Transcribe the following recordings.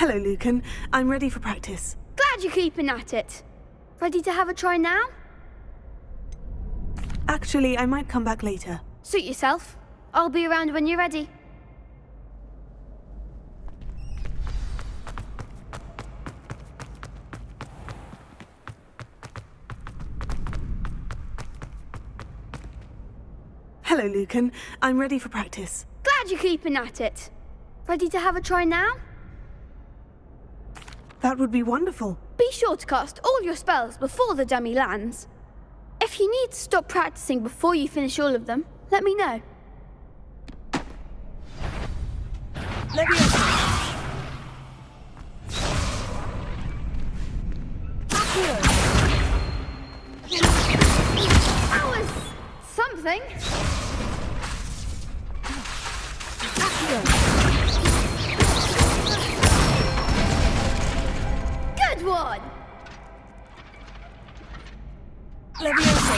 Hello, Lucan. I'm ready for practice. Glad you're keeping at it. Ready to have a try now? Actually, I might come back later. Suit yourself. I'll be around when you're ready. Hello, Lucan. I'm ready for practice. Glad you're keeping at it. Ready to have a try now? That would be wonderful. Be sure to cast all your spells before the dummy lands. If you need to stop practicing before you finish all of them, let me know. Leviosa. That was something. Good one. Leviosa.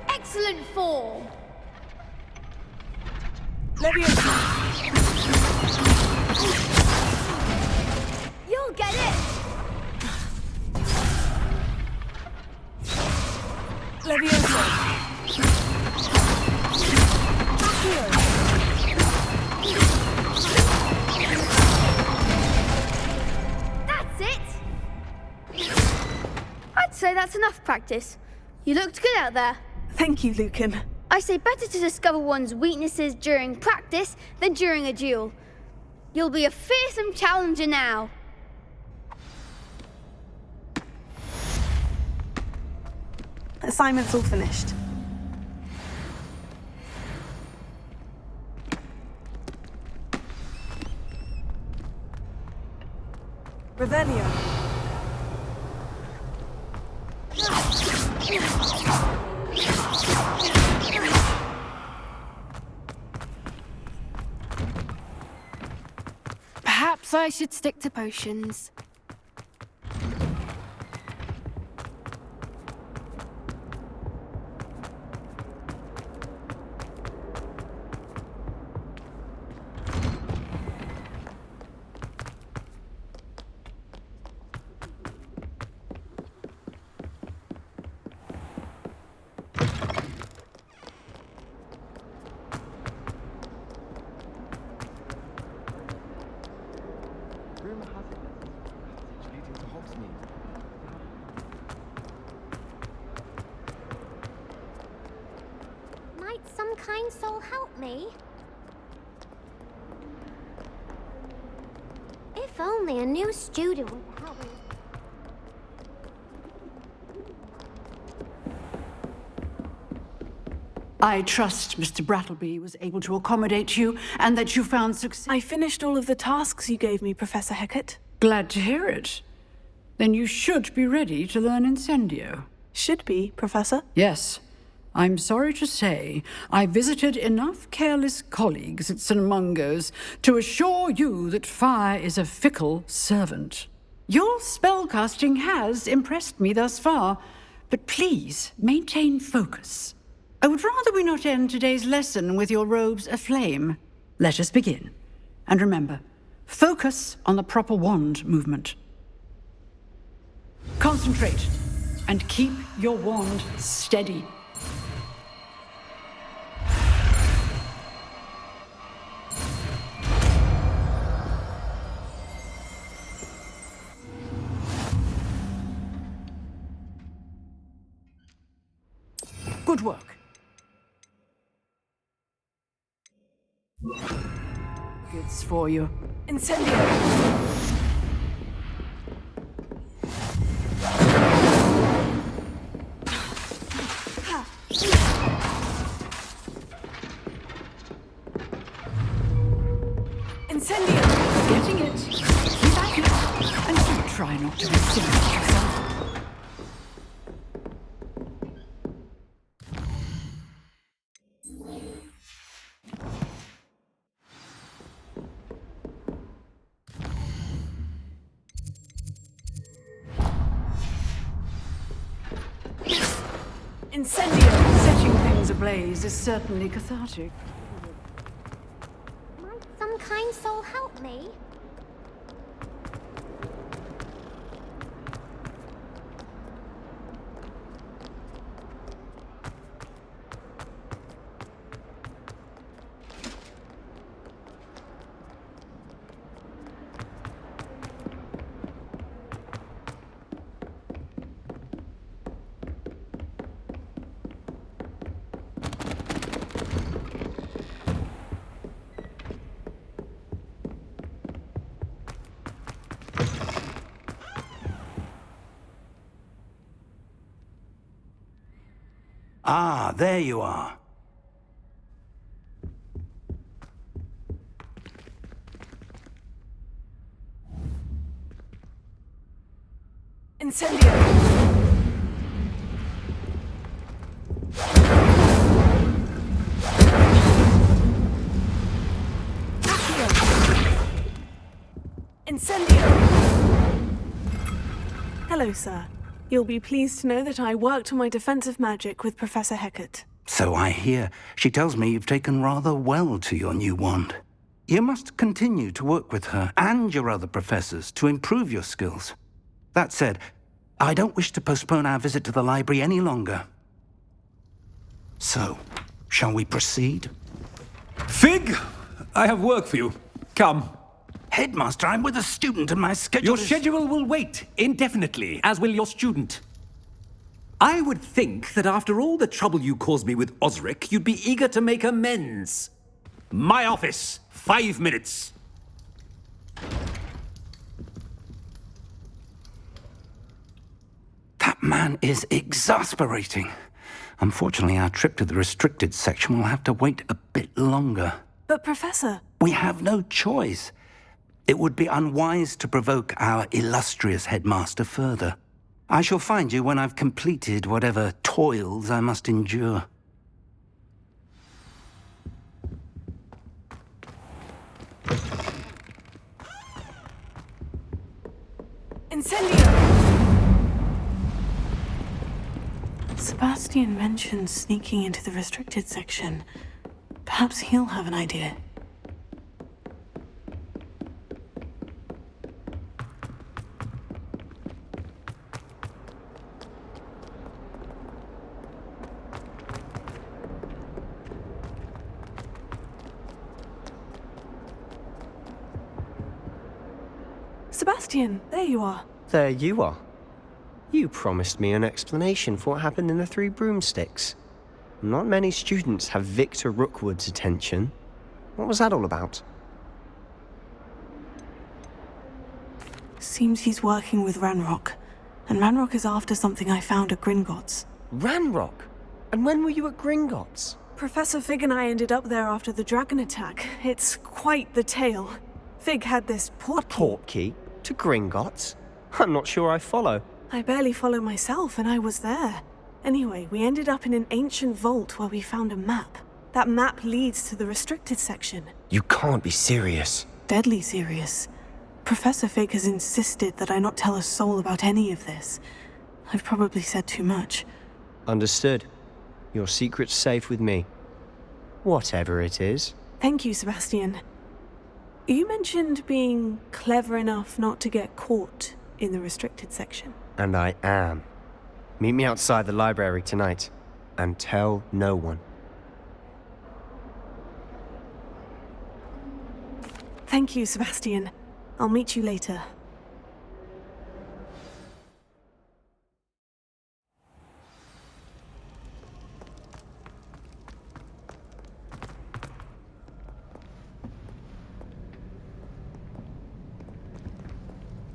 Excellent form. Leviosa. You'll get it. Leviosa. That's it. I'd say that's enough practice. You looked good out there. Thank you, Lucan. I say better to discover one's weaknesses during practice than during a duel. You'll be a fearsome challenger now. Assignment's all finished. Revelio. Perhaps I should stick to potions. Rumor has it that this passage leading to Hogsmeade. Might some kind soul help me? If only a new student would help me. I trust Mr. Brattleby was able to accommodate you and that you found success. I finished all of the tasks you gave me, Professor Hecat. Glad to hear it. Then you should be ready to learn Incendio. Should be, Professor. Yes. I'm sorry to say, I visited enough careless colleagues at St. Mungo's to assure you that fire is a fickle servant. Your spellcasting has impressed me thus far, but please maintain focus. I would rather we not end today's lesson with your robes aflame. Let us begin. And remember, focus on the proper wand movement. Concentrate and keep your wand steady. Good work. It's for you. Incendio. Incendio. Getting it. Keep at it. And do try not to be silly with yourself. Incendio. Setting things ablaze is certainly cathartic. Might kind soul help me? Ah, there you are. Incendio! Incendio! Hello, sir. You'll be pleased to know that I worked on my defensive magic with Professor Hecat. So I hear. She tells me you've taken rather well to your new wand. You must continue to work with her and your other professors to improve your skills. That said, I don't wish to postpone our visit to the library any longer. So, shall we proceed? Fig, I have work for you. Come. Headmaster, I'm with a student and my schedule Your is... schedule will wait indefinitely, as will your student. I would think that after all the trouble you caused me with Osric, you'd be eager to make amends. My office, 5 minutes. That man is exasperating. Unfortunately, our trip to the restricted section will have to wait a bit longer. But, Professor... We have no choice. It would be unwise to provoke our illustrious headmaster further. I shall find you when I've completed whatever toils I must endure. Incendio! Sebastian mentioned sneaking into the restricted section. Perhaps he'll have an idea. Sebastian, there you are. There you are. You promised me an explanation for what happened in the Three Broomsticks. Not many students have Victor Rookwood's attention. What was that all about? Seems he's working with Ranrock. And Ranrock is after something I found at Gringotts. Ranrock? And when were you at Gringotts? Professor Fig and I ended up there after the dragon attack. It's quite the tale. Fig had this Portkey? To Gringotts? I'm not sure I follow. I barely follow myself, and I was there. Anyway, we ended up in an ancient vault where we found a map. That map leads to the restricted section. You can't be serious. Deadly serious. Professor Fig has insisted that I not tell a soul about any of this. I've probably said too much. Understood. Your secret's safe with me. Whatever it is. Thank you, Sebastian. You mentioned being clever enough not to get caught in the restricted section. And I am. Meet me outside the library tonight. And tell no one. Thank you, Sebastian. I'll meet you later.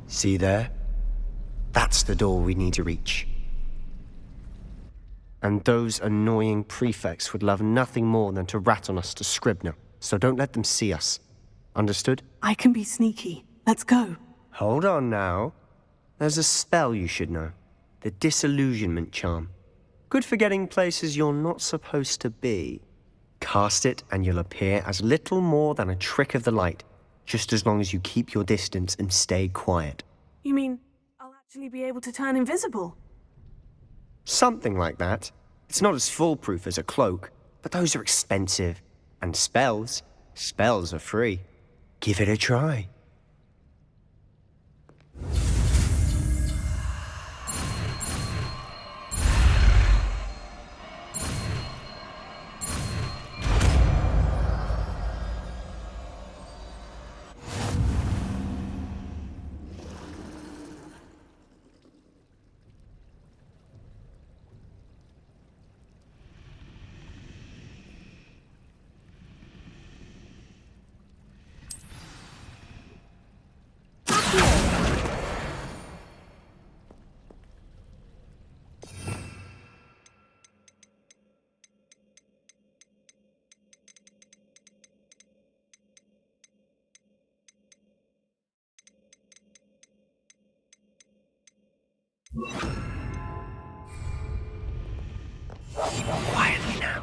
See there? That's the door we need to reach. And those annoying prefects would love nothing more than to rat on us to Scribner, so don't let them see us. Understood? I can be sneaky. Let's go. Hold on now. There's a spell you should know. The Disillusionment Charm. Good for getting places you're not supposed to be. Cast it and you'll appear as little more than a trick of the light, just as long as you keep your distance and stay quiet. You mean I'll actually be able to turn invisible? Something like that. It's not as foolproof as a cloak, but those are expensive. And spells are free. Give it a try. Quietly now.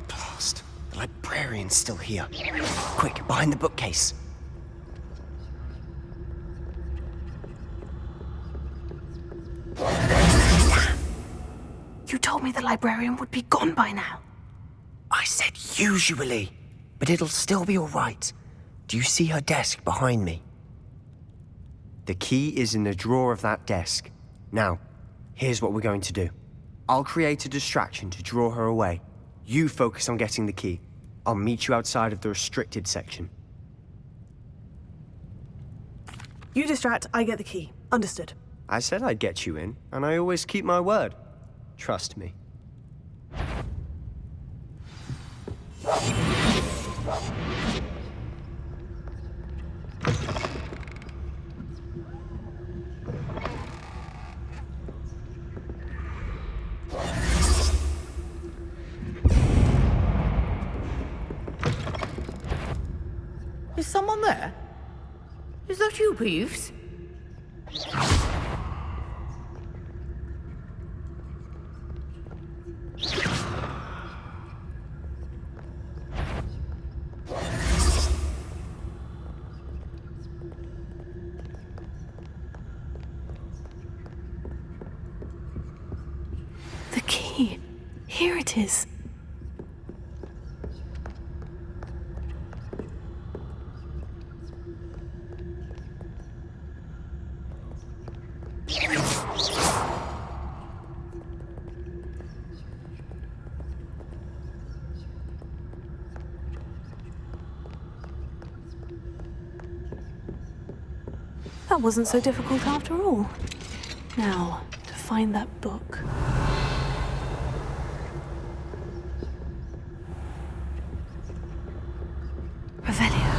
Blast. The librarian's still here. Quick, behind the bookcase. You told me the librarian would be gone by now. I said usually, but it'll still be all right. Do you see her desk behind me? The key is in the drawer of that desk. Now, here's what we're going to do. I'll create a distraction to draw her away. You focus on getting the key. I'll meet you outside of the restricted section. You distract, I get the key. Understood. I said I'd get you in, and I always keep my word. Trust me. Is someone there? Is that you, Peeves? The key. Here it is. That wasn't so difficult after all. Now, to find that book. Revelio.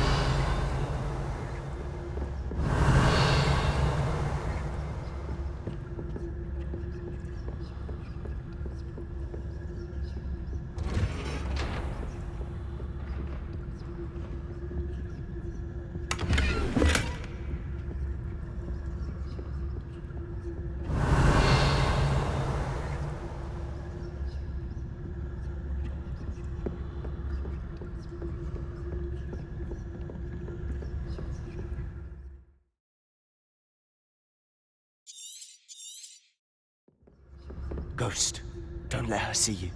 Ghost, don't let her see you.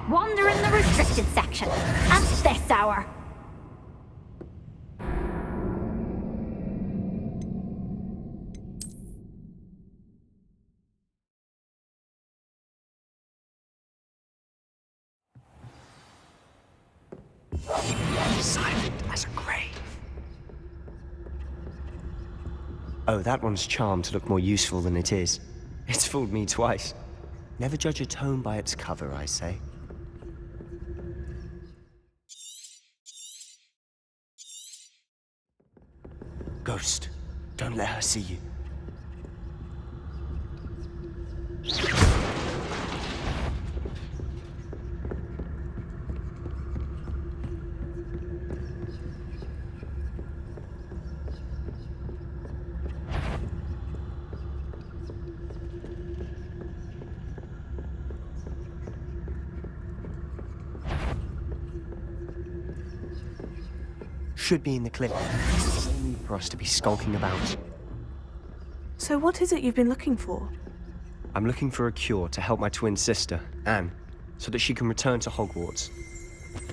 Wander in the restricted section at this hour. Silent as a grave. Oh, that one's charmed to look more useful than it is. It's fooled me twice. Never judge a tome by its cover, I say. Ghost, don't let her see you. Should be in the clip. No need for us to be skulking about. So what is it you've been looking for? I'm looking for a cure to help my twin sister, Anne, so that she can return to Hogwarts.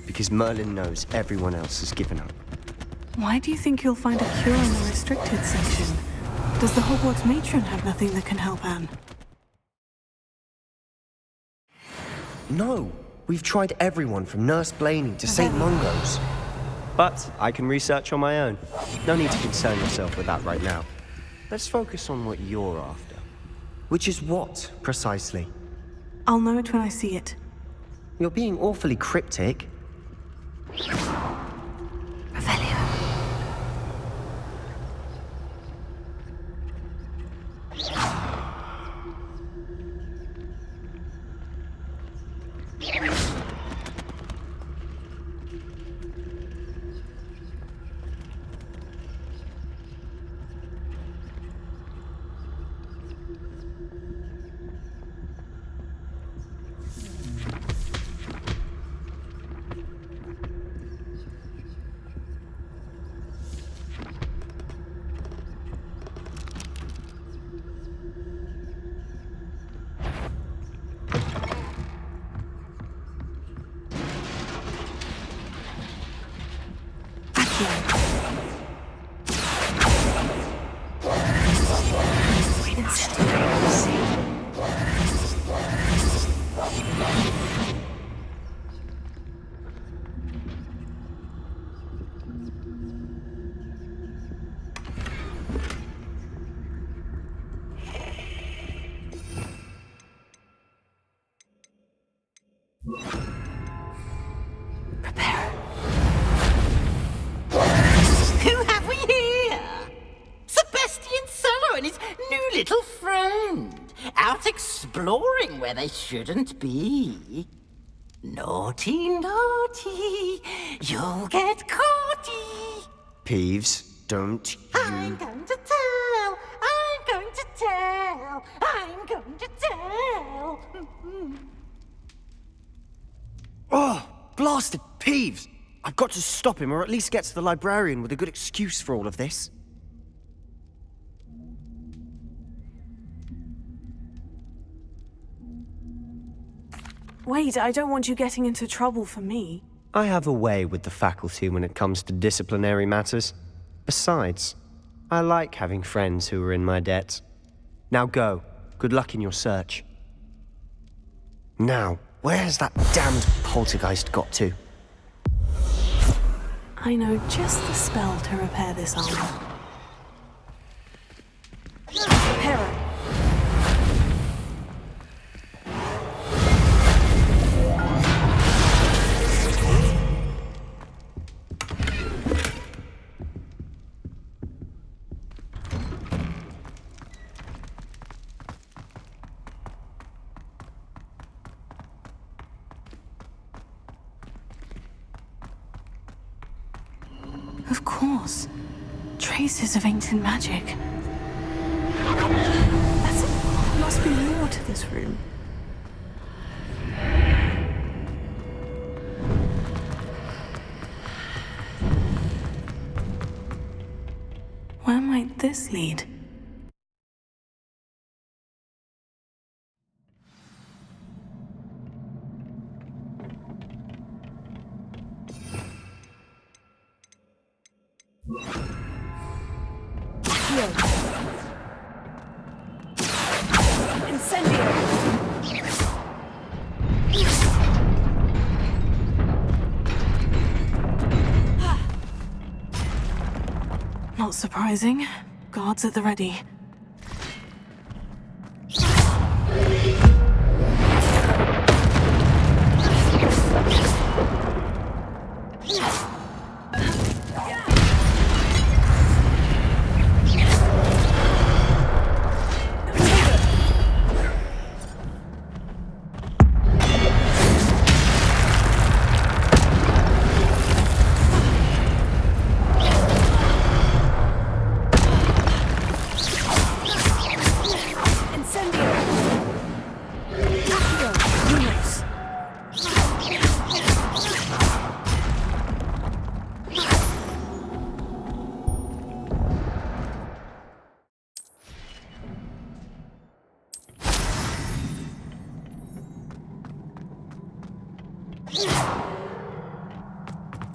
Because Merlin knows everyone else has given up. Why do you think you'll find a cure in the restricted section? Does the Hogwarts matron have nothing that can help Anne? No, we've tried everyone from Nurse Blaney to St. Mungo's. But I can research on my own. No need to concern yourself with that right now. Let's focus on what you're after. Which is what, precisely? I'll know it when I see it. You're being awfully cryptic. Little friend, out exploring where they shouldn't be. Naughty, naughty, you'll get caughty. Peeves, don't you... I'm going to tell, I'm going to tell, I'm going to tell. Oh, blasted Peeves! I've got to stop him, or at least get to the librarian with a good excuse for all of this. Wait, I don't want you getting into trouble for me. I have a way with the faculty when it comes to disciplinary matters. Besides, I like having friends who are in my debt. Now go. Good luck in your search. Now, where's that damned poltergeist got to? I know just the spell to repair this armor. Repair it. Of course. Traces of ancient magic. That's it. There must be more to this room. Where might this lead? Not surprising. Guards at the ready.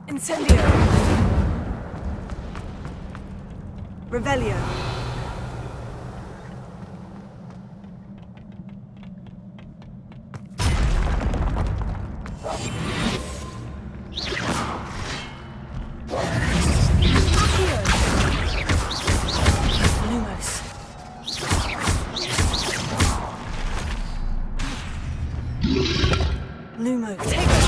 Incendio! Revelio! Lumos! Lumos! Take it!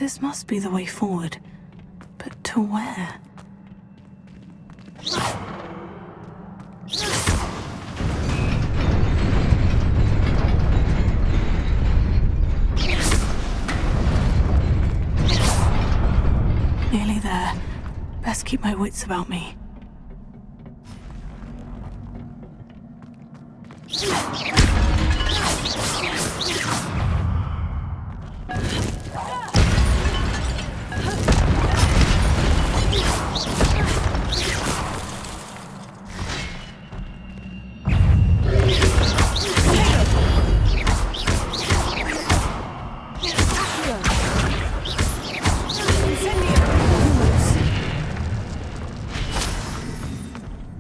This must be the way forward. But to where? Nearly there. Best keep my wits about me.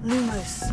Lumos.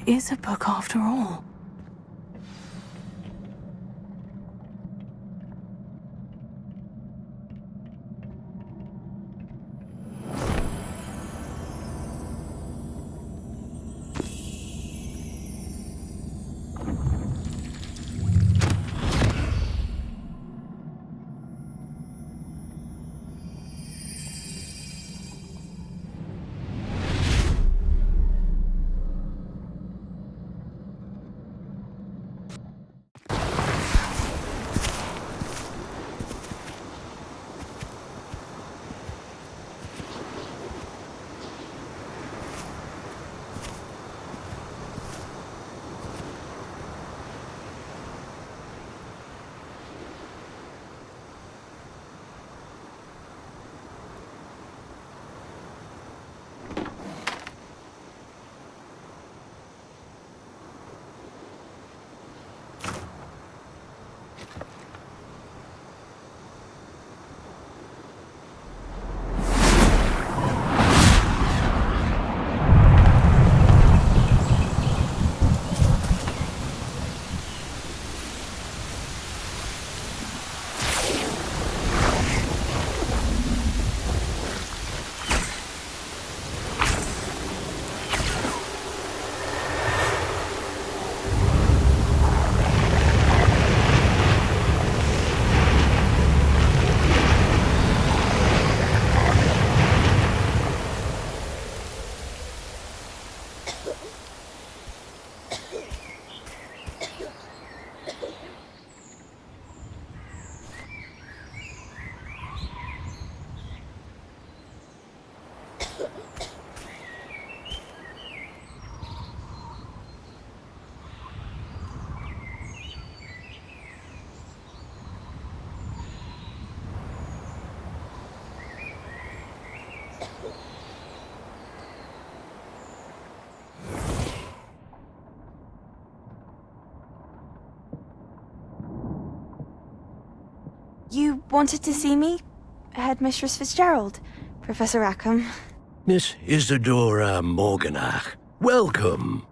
Is a book after all. You wanted to see me? Headmistress Fitzgerald, Professor Rackham. Miss Isadora Morganach, welcome.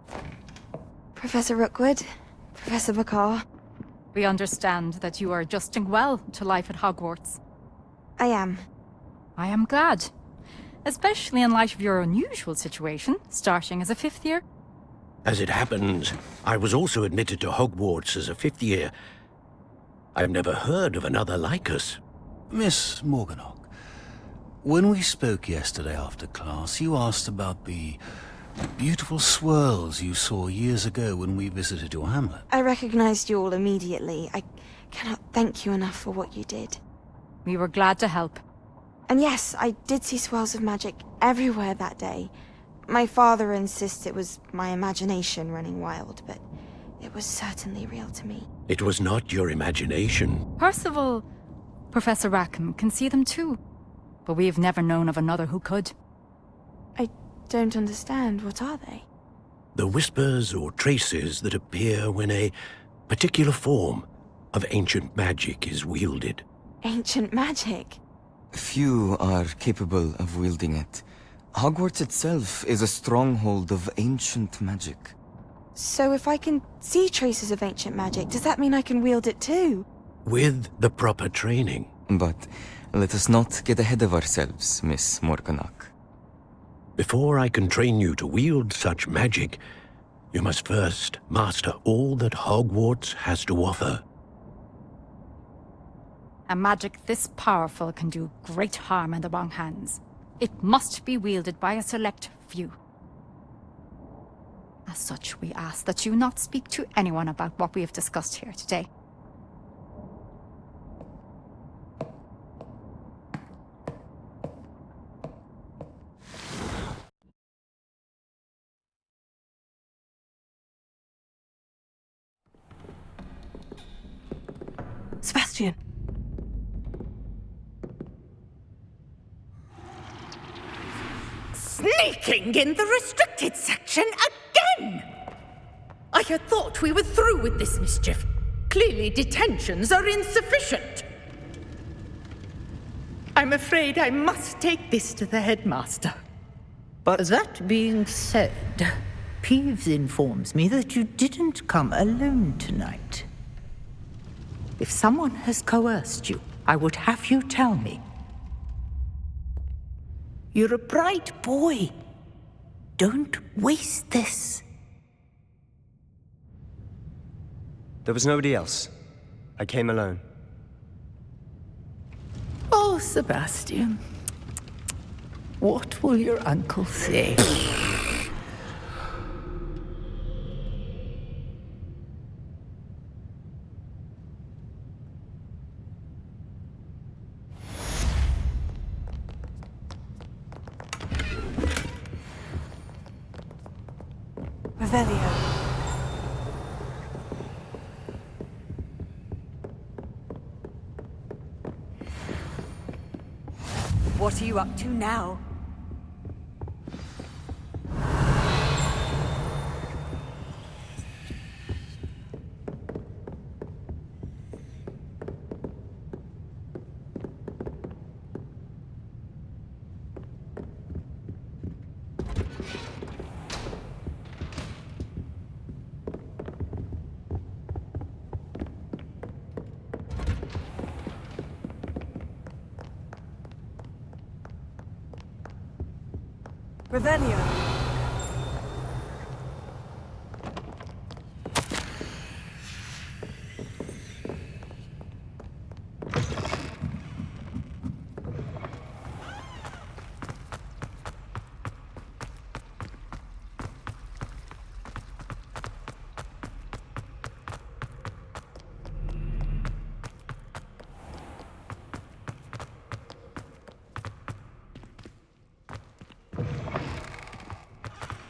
Professor Rookwood, Professor McCaw. We understand that you are adjusting well to life at Hogwarts. I am. I am glad. Especially in light of your unusual situation, starting as a 5th year. As it happens, I was also admitted to Hogwarts as a 5th year. I've never heard of another like us. Miss Morganach, when we spoke yesterday after class, you asked about the beautiful swirls you saw years ago when we visited your hamlet. I recognized you all immediately. I cannot thank you enough for what you did. We were glad to help. And yes, I did see swirls of magic everywhere that day. My father insists it was my imagination running wild, but it was certainly real to me. It was not your imagination. Percival, Professor Rackham can see them too. But we have never known of another who could. I don't understand. What are they? The whispers or traces that appear when a particular form of ancient magic is wielded. Ancient magic? Few are capable of wielding it. Hogwarts itself is a stronghold of ancient magic. So if I can see traces of ancient magic, does that mean I can wield it too? With the proper training. But let us not get ahead of ourselves, Miss Morganach. Before I can train you to wield such magic, you must first master all that Hogwarts has to offer. A magic this powerful can do great harm in the wrong hands. It must be wielded by a select few. As such, we ask that you not speak to anyone about what we have discussed here today. Sebastian. Sneaking in the restricted section again! I had thought we were through with this mischief. Clearly detentions are insufficient. I'm afraid I must take this to the headmaster. But that being said, Peeves informs me that you didn't come alone tonight. If someone has coerced you, I would have you tell me. You're a bright boy. Don't waste this. there was nobody else. I came alone. Oh, Sebastian. What will your uncle say? Revelio. What are you up to now? Revelio.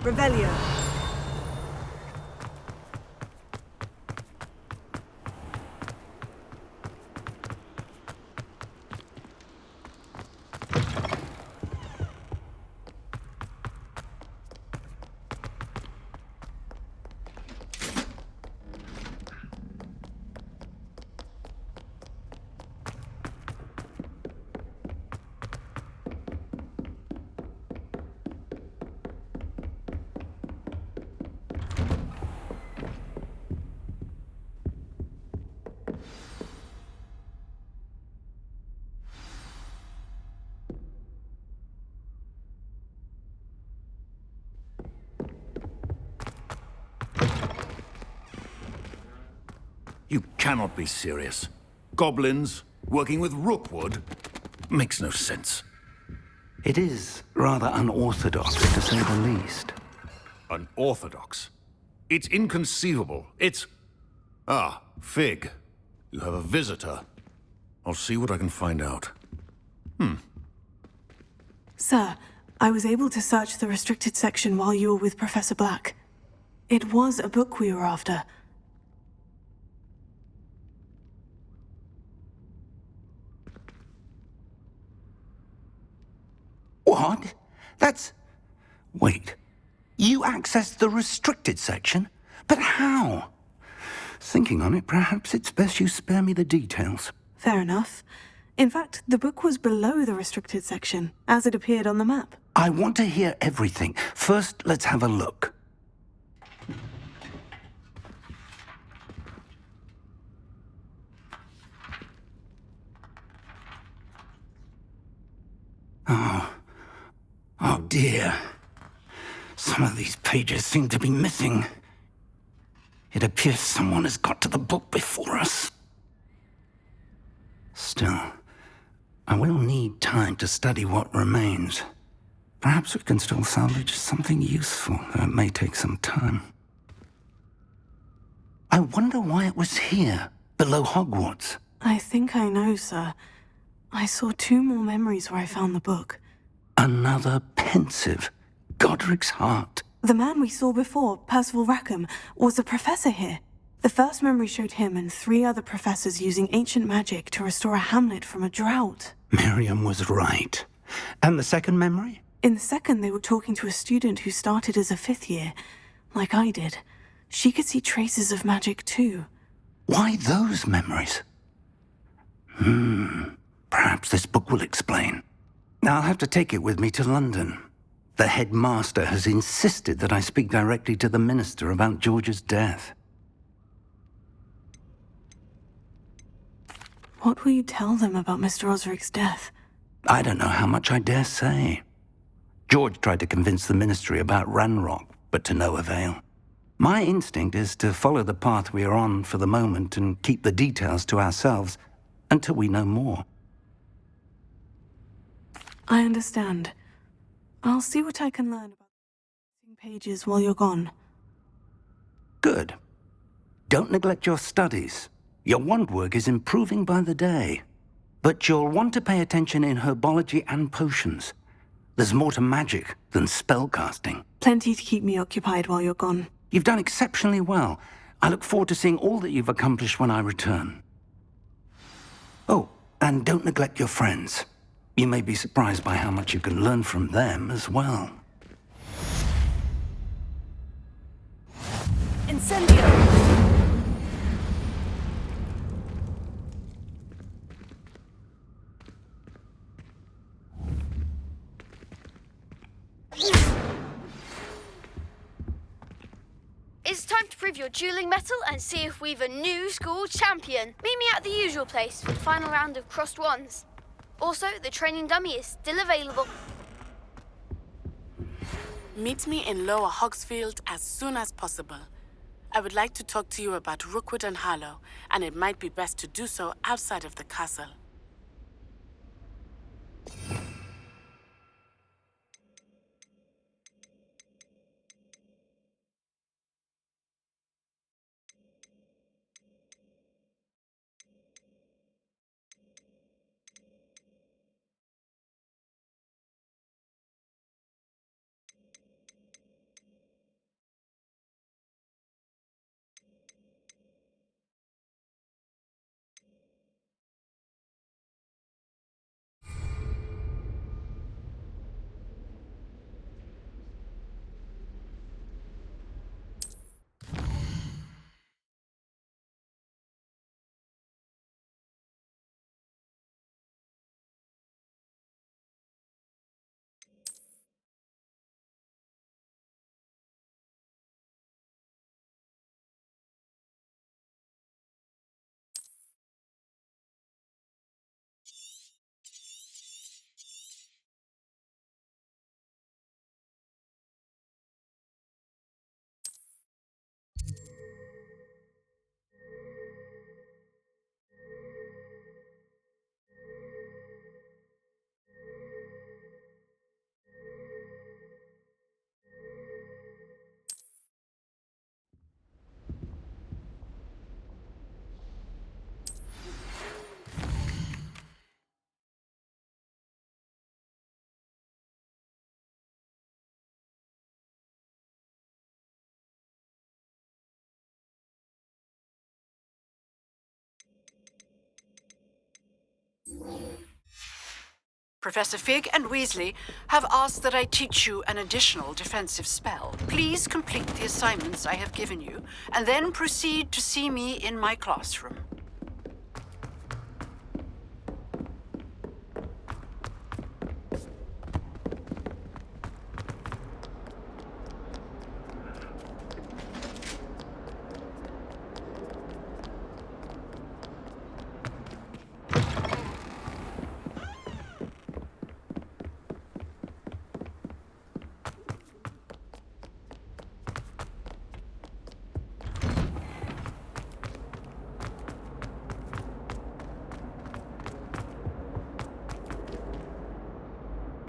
Revelio. You cannot be serious. Goblins working with Rookwood? Makes no sense. It is rather unorthodox, to say the least. Unorthodox? It's inconceivable. It's... Ah, Fig. You have a visitor. I'll see what I can find out. Sir, I was able to search the restricted section while you were with Professor Black. It was a book we were after. What? That's... Wait. You accessed the restricted section? But how? Thinking on it, perhaps it's best you spare me the details. Fair enough. In fact, the book was below the restricted section, as it appeared on the map. I want to hear everything. First, let's have a look. Oh dear. Some of these pages seem to be missing. It appears someone has got to the book before us. Still, I will need time to study what remains. Perhaps we can still salvage something useful, though it may take some time. I wonder why it was here, below Hogwarts. I think I know, sir. I saw 2 more memories where I found the book. Another pensive. Godric's heart. The man we saw before, Percival Rackham, was a professor here. The first memory showed him and 3 other professors using ancient magic to restore a hamlet from a drought. Miriam was right. And the second memory? In the second, they were talking to a student who started as a 5th year, like I did. She could see traces of magic too. Why those memories? Perhaps this book will explain. I'll have to take it with me to London. The headmaster has insisted that I speak directly to the minister about George's death. What will you tell them about Mr. Osric's death? I don't know how much I dare say. George tried to convince the ministry about Ranrock, but to no avail. My instinct is to follow the path we are on for the moment and keep the details to ourselves until we know more. I understand. I'll see what I can learn about the pages while you're gone. Good. Don't neglect your studies. Your wand work is improving by the day. But you'll want to pay attention in herbology and potions. There's more to magic than spellcasting. Plenty to keep me occupied while you're gone. You've done exceptionally well. I look forward to seeing all that you've accomplished when I return. Oh, and don't neglect your friends. You may be surprised by how much you can learn from them as well. Incendio! It's time to prove your dueling mettle and see if we've a new school champion. Meet me at the usual place for the final round of crossed wands. Also, the training dummy is still available. Meet me in Lower Hogsfield as soon as possible. I would like to talk to you about Rookwood and Harlow, and it might be best to do so outside of the castle. Professor Fig and Weasley have asked that I teach you an additional defensive spell. Please complete the assignments I have given you, and then proceed to see me in my classroom.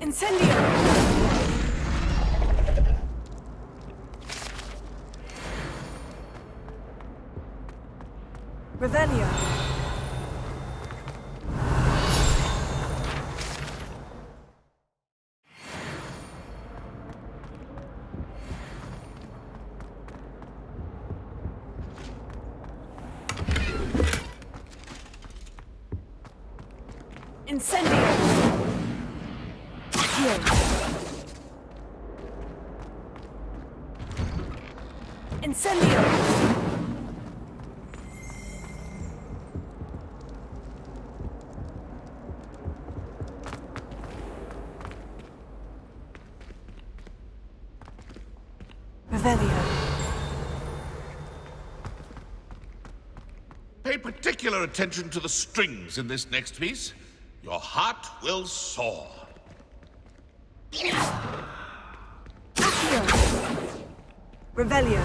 Incendio! Revelio. Incendio! Incendio! Revelio. Pay particular attention to the strings in this next piece. Your heart will soar. Revelio.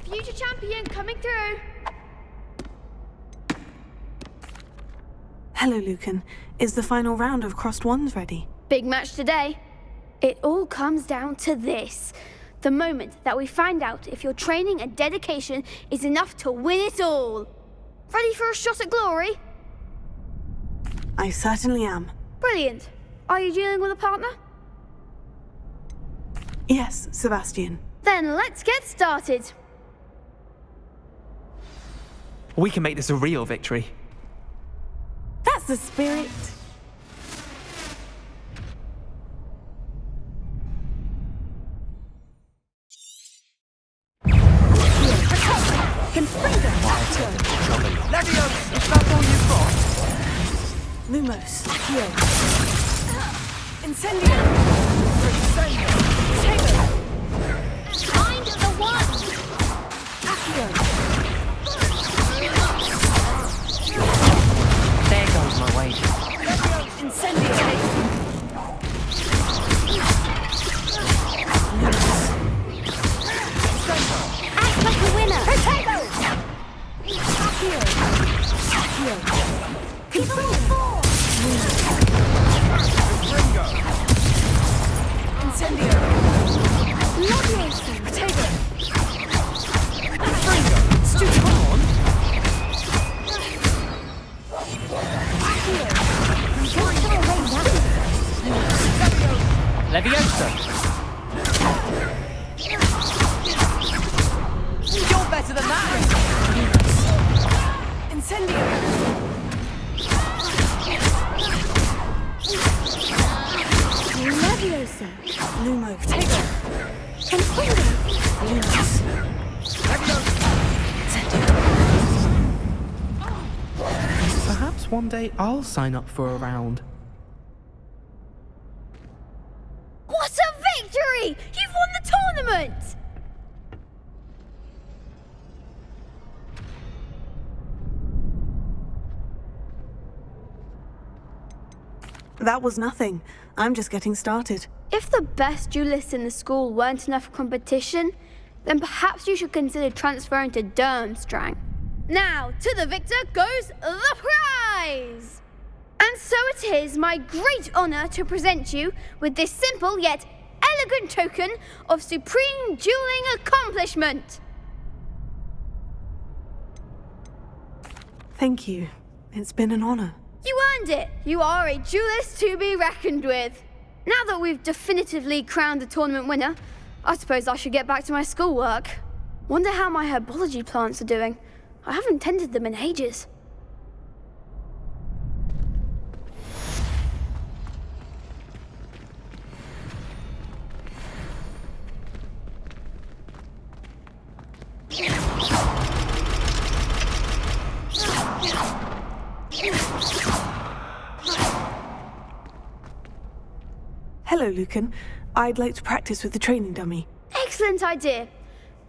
Future champion coming through. Hello, Lucan. Is the final round of Crossed Wands ready? Big match today. It all comes down to this. The moment that we find out if your training and dedication is enough to win it all. Ready for a shot at glory? I certainly am. Brilliant. Are you dealing with a partner? Yes, Sebastian. Then let's get started. We can make this a real victory. That's the spirit. Confringo. Leviosa! Is that all you've got? Lumos. Accio. Incendio. Tego. Find the one! Accio. There goes my wages. Incendio. Act like a winner! Potato! Accio. Accio. Confringo. Incendio. Leviosa! Potato. Confringo! Stupid on! Leviosa! You're better than that! Incendio. Leviosa! Lumo. Potato. Confringo! Lumos. Perhaps one day I'll sign up for a round. What a victory! You've won the tournament! That was nothing. I'm just getting started. If the best duelists in the school weren't enough competition, then perhaps you should consider transferring to Durmstrang. Now, to the victor goes the prize! And so it is my great honor to present you with this simple yet elegant token of supreme dueling accomplishment. Thank you. It's been an honor. You earned it. You are a duelist to be reckoned with. Now that we've definitively crowned the tournament winner, I suppose I should get back to my schoolwork. Wonder how my herbology plants are doing. I haven't tended them in ages. Hello, Lucan. I'd like to practice with the training dummy. Excellent idea.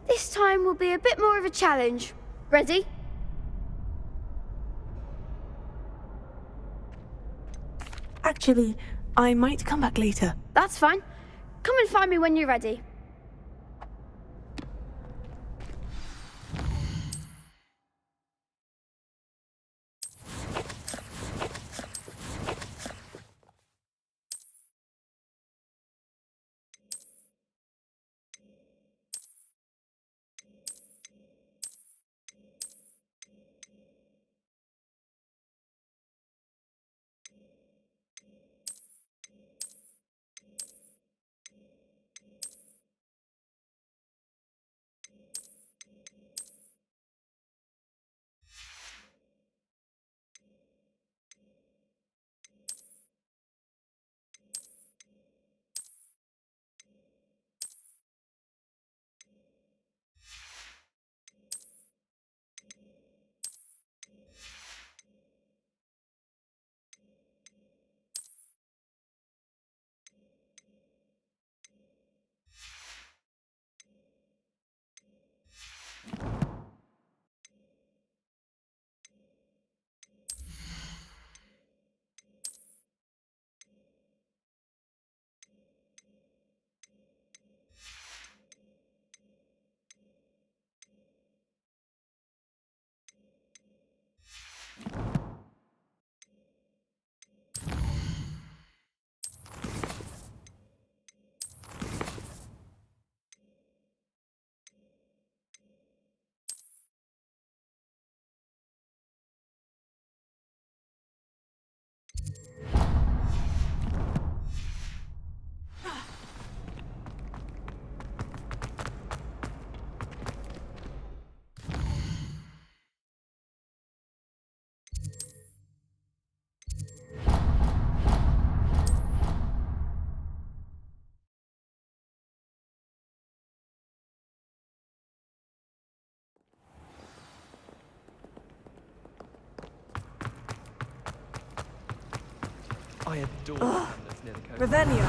This time will be a bit more of a challenge. Ready? Actually, I might come back later. That's fine. Come and find me when you're ready. I adore the one that's near the coast. Revelio.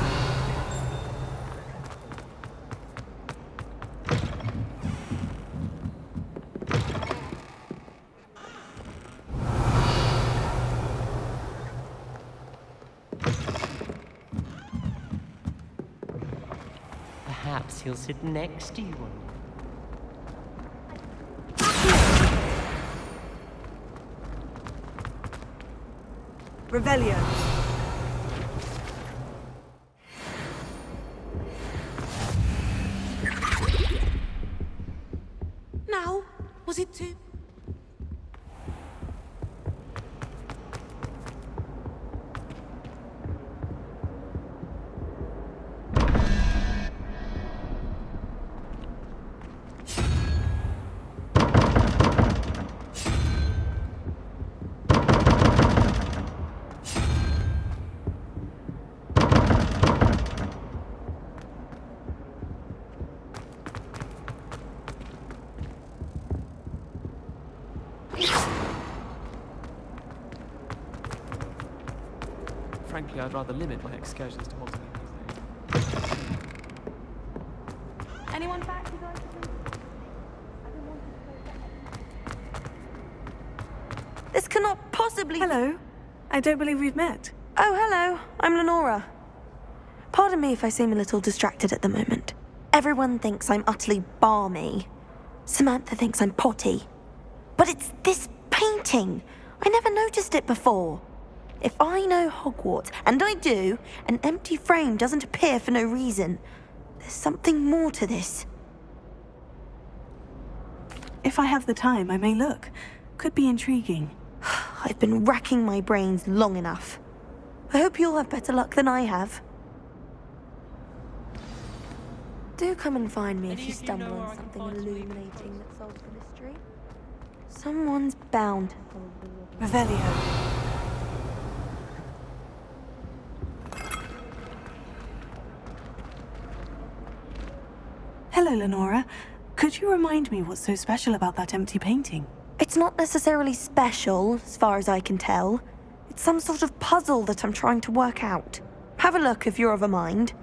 Perhaps he'll sit next to you one day. Revelio. Now, was it too... Frankly, I'd rather limit my excursions to Hogsmeade these days. Anyone back, you guys? This cannot possibly... Hello. I don't believe we've met. Oh, hello. I'm Lenora. Pardon me if I seem a little distracted at the moment. Everyone thinks I'm utterly balmy. Samantha thinks I'm potty. But it's this painting. I never noticed it before. If I know Hogwarts, and I do, an empty frame doesn't appear for no reason. There's something more to this. If I have the time, I may look. Could be intriguing. I've been racking my brains long enough. I hope you'll have better luck than I have. Do come and find me if you stumble on something illuminating that solves the mystery. Someone's bound to solve the riddle. Revelio. Hello, Lenora. Could you remind me what's so special about that empty painting? It's not necessarily special, as far as I can tell. It's some sort of puzzle that I'm trying to work out. Have a look if you're of a mind.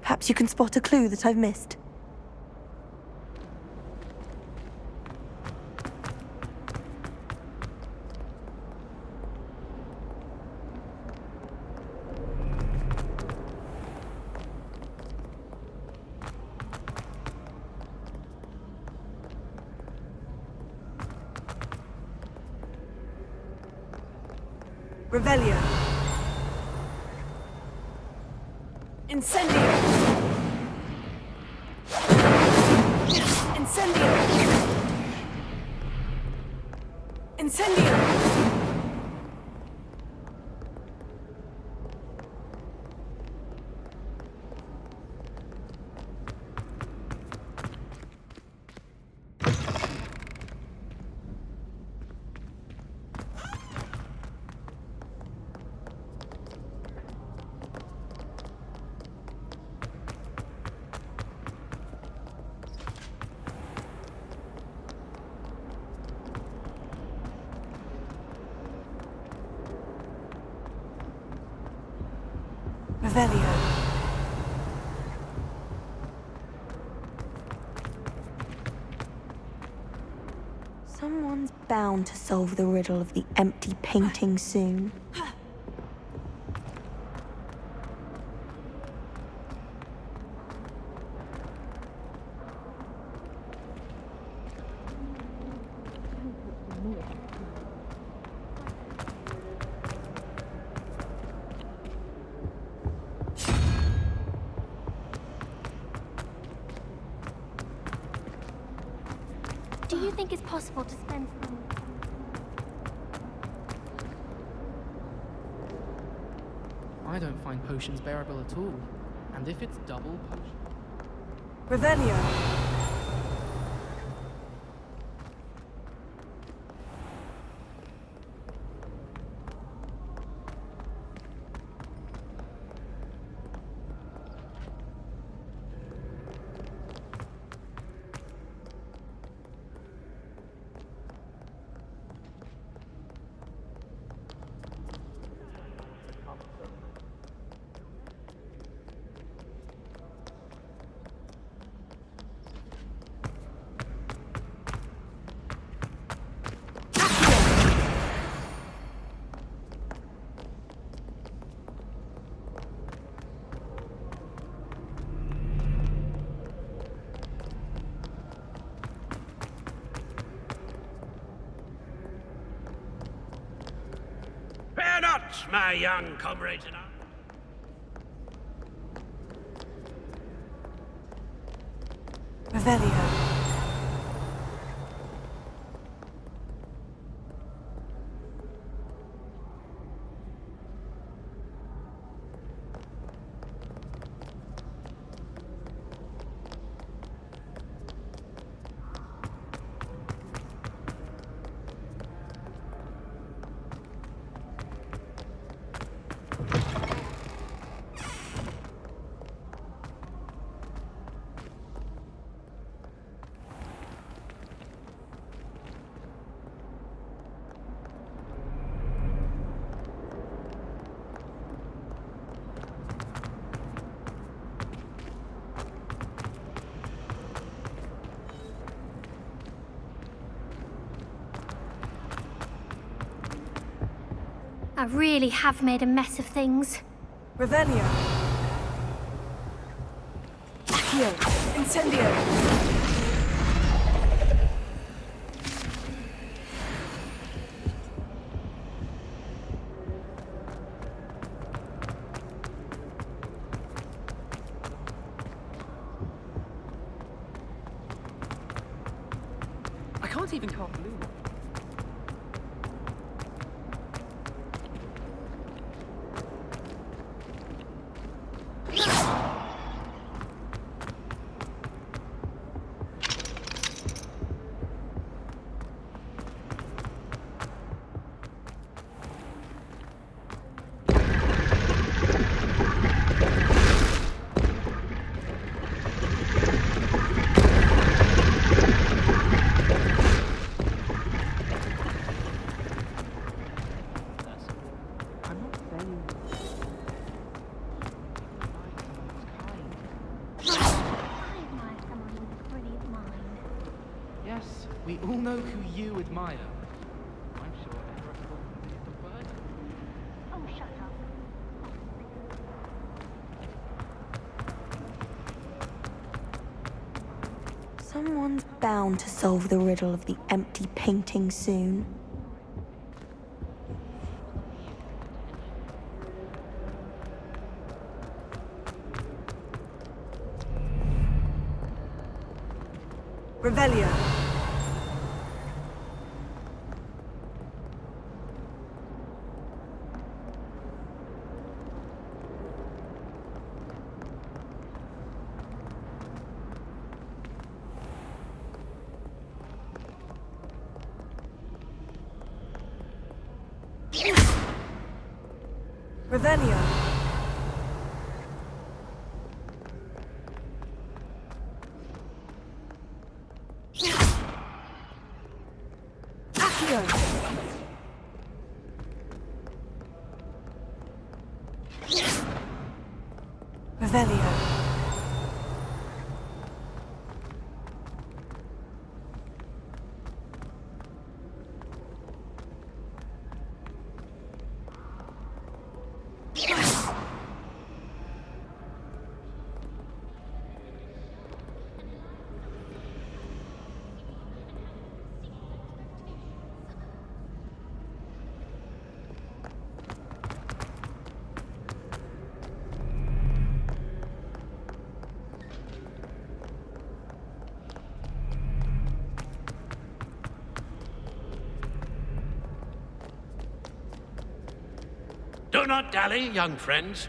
Perhaps you can spot a clue that I've missed. Revelio. Incendio. Incendio. Incendio. Revelio. Someone's bound to solve the riddle of the empty painting soon. Do you think it's possible to spend time? I don't find potions bearable at all. And if it's double potion... Revelio. Fear not, my young comrades in arms. Revelio. I really have made a mess of things. Revelio. Accio. Incendio. not even caught blue. Yes, we all know who you admire. I'm sure everyone is the bird. Oh, shut up. Someone's bound to solve the riddle of the empty painting soon. Revelio. Revelio. Accio. Revelio. Do not dally, young friends.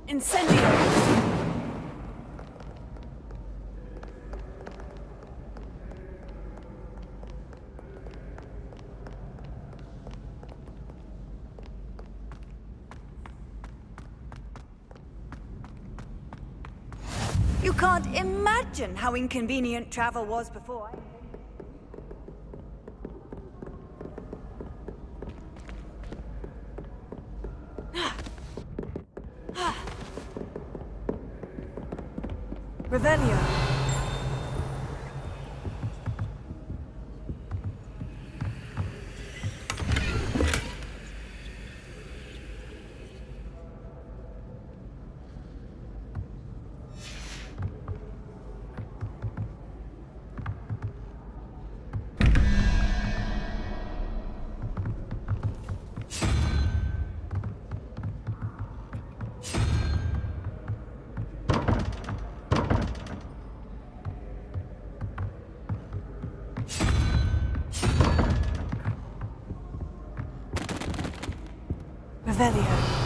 Incendio. You can't imagine how inconvenient travel was before. Revelio. Revelio.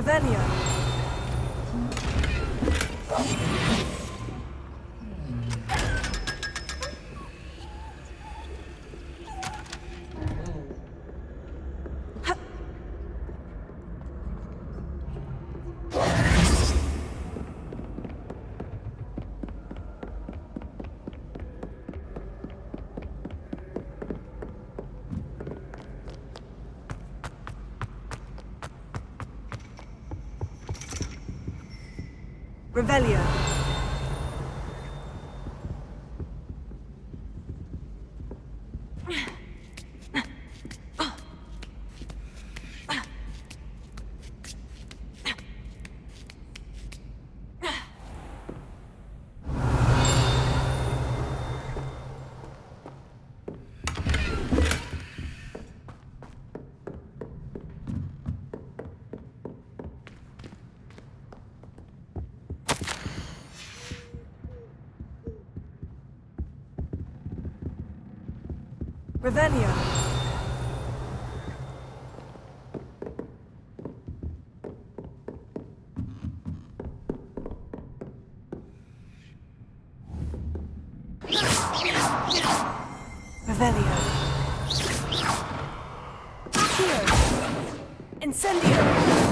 Revelio. Revelio. Revelio. Revelio. Incendio.